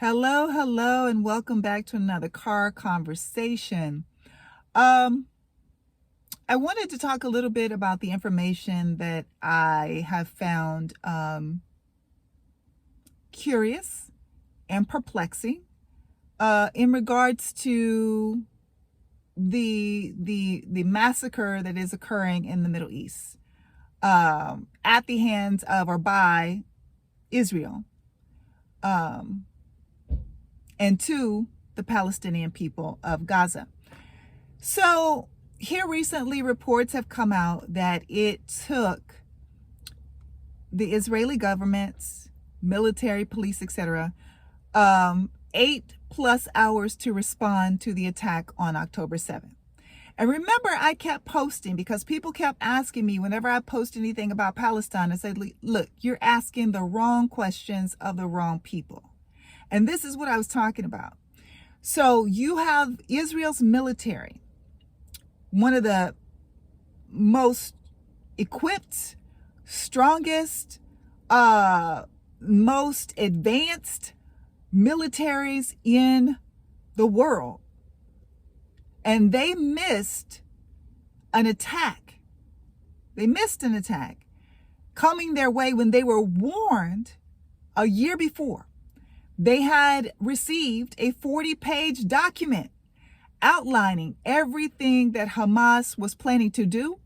Hello, hello, and welcome back to another car conversation. Um, I wanted to talk a little bit about the information that I have found curious and perplexing in regards to the massacre that is occurring in the Middle East at the hands of or by Israel. And to the Palestinian people of Gaza. So here recently reports have come out that it took the Israeli government's military, police, etc., 8+ hours to respond to the attack on October 7th. And remember, I kept posting because people kept asking me whenever I post anything about Palestine, I said, look, you're asking the wrong questions of the wrong people. And this is what I was talking about. So you have Israel's military, one of the most equipped, strongest, most advanced militaries in the world. And they missed an attack. They missed an attack coming their way when they were warned a year before. They had received a 40-page document outlining everything that Hamas was planning to do.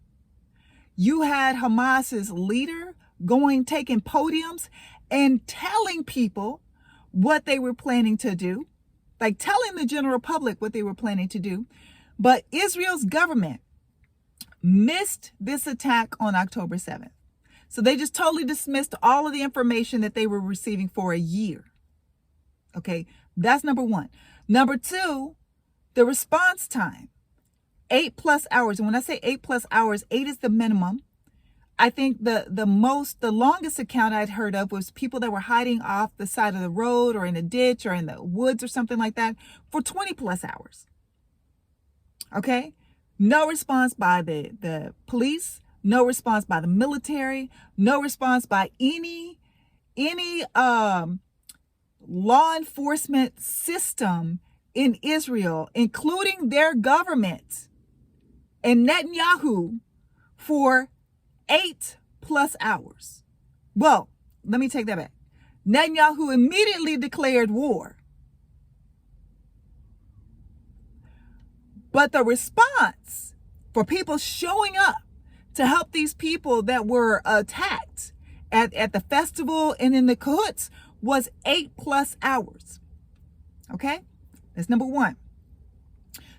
You had Hamas's leader taking podiums and telling people what they were planning to do, like telling the general public what they were planning to do. But Israel's government missed this attack on October 7th. So they just totally dismissed all of the information that they were receiving for a year. Okay, that's number one. Number two, the response time, 8+ hours. And when I say 8+ hours, 8 is the minimum. I think the longest account I'd heard of was people that were hiding off the side of the road or in a ditch or in the woods or something like that for 20+ hours. Okay, no response by the police, no response by the military, no response by any law enforcement system in Israel, including their government and Netanyahu, for 8+ hours. Well, let me take that back. Netanyahu immediately declared war. But the response for people showing up to help these people that were attacked at the festival and in the cahoots was 8+ hours. Okay, that's number one.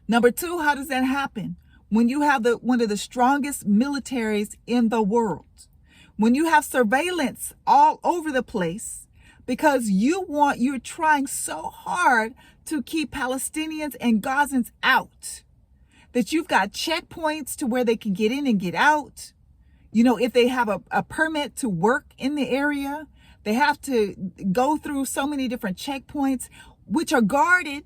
Number two, how does that happen? When you have one of the strongest militaries in the world, when you have surveillance all over the place, because you're trying so hard to keep Palestinians and Gazans out, that you've got checkpoints to where they can get in and get out. You know, if they have a permit to work in the area, they have to go through so many different checkpoints, which are guarded,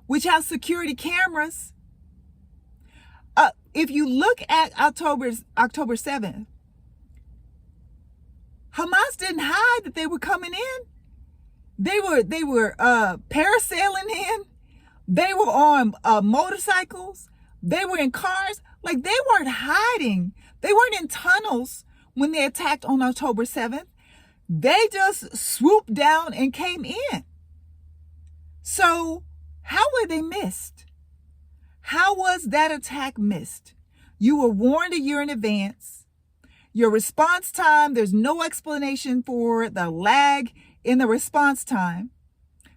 which have security cameras. If you look at October 7th, Hamas didn't hide that they were coming in. They were parasailing in. They were on motorcycles. They were in cars. Like, they weren't hiding. They weren't in tunnels when they attacked on October 7th. They just swooped down and came in. So how were they missed? How was that attack missed? You were warned a year in advance. Your response time, there's no explanation for the lag in the response time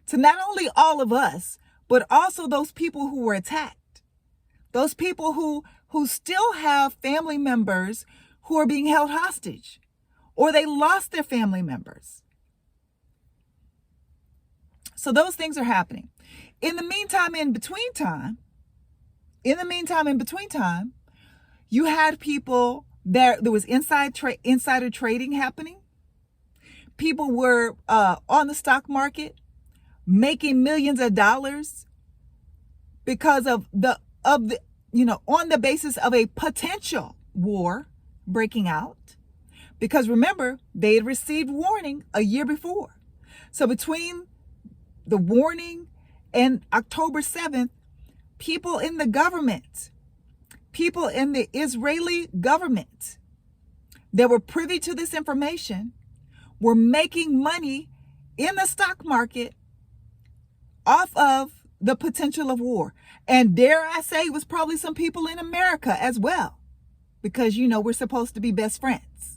to not only all of us, but also those people who were attacked. Those people who still have family members who are being held hostage, or they lost their family members. So those things are happening. In the meantime, in between time, you had people there was insider trading happening. People were on the stock market making millions of dollars because of the on the basis of a potential war breaking out. Because remember, they had received warning a year before. So between the warning and October 7th, people in the government, people in the Israeli government that were privy to this information were making money in the stock market off of the potential of war. And dare I say, it was probably some people in America as well, because, we're supposed to be best friends.